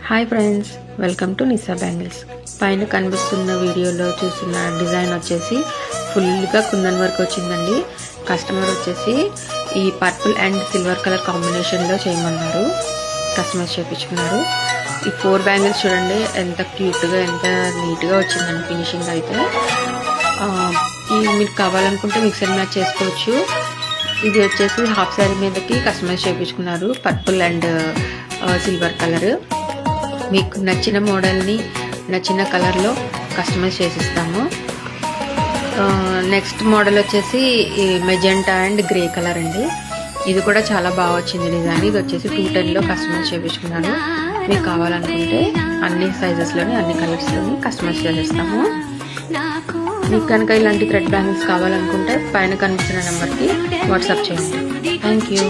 Hi friends, welcome to Nisa bangles. పైన కనిపిస్తున్న వీడియోలో చూస్తున్న డిజైన్ వచ్చేసి ఫుల్గా కుందన్ వర్క్ వచ్చిందండి. కస్టమర్ వచ్చేసి ఈ పర్పుల్ అండ్ సిల్వర్ కలర్ కాంబినేషన్లో చేయమన్నారు. కస్టమర్స్ చేయించుకున్నారు. ఈ 4 బ్యాంగిల్స్ చూడండి ఎంత క్యూట్గా ఎంత నీట్గా వచ్చిందండి ఫినిషింగ్ అయితే. మీకు కావాలనుకుంటే మిక్స్ అండ్ మ్యాచ్ చేసుకోవచ్చు. ఇది వచ్చేసి హాఫ్ శారీ మీదకి కస్టమైజ్ చేయించుకున్నారు పర్పుల్ అండ్ సిల్వర్ కలర్. మీకు నచ్చిన మోడల్ని నచ్చిన కలర్లో కస్టమైజ్ చేసిస్తాము. నెక్స్ట్ మోడల్ వచ్చేసి మెజెంటా అండ్ గ్రే కలర్ అండి. ఇది కూడా చాలా బాగా వచ్చింది డిజైన్. ఇది వచ్చేసి 210లో కస్టమైజ్ చేయించుకున్నారు. మీకు కావాలనుకుంటే అన్ని సైజెస్లోని అన్ని కలర్స్లోని కస్టమైజ్ చేసేస్తాము. మీకు కనుక ఇలాంటి థ్రెడ్ బ్యాంగిల్స్ కావాలనుకుంటే పైన కనిపిస్తున్న నెంబర్కి వాట్సాప్ చేయండి. Thank you.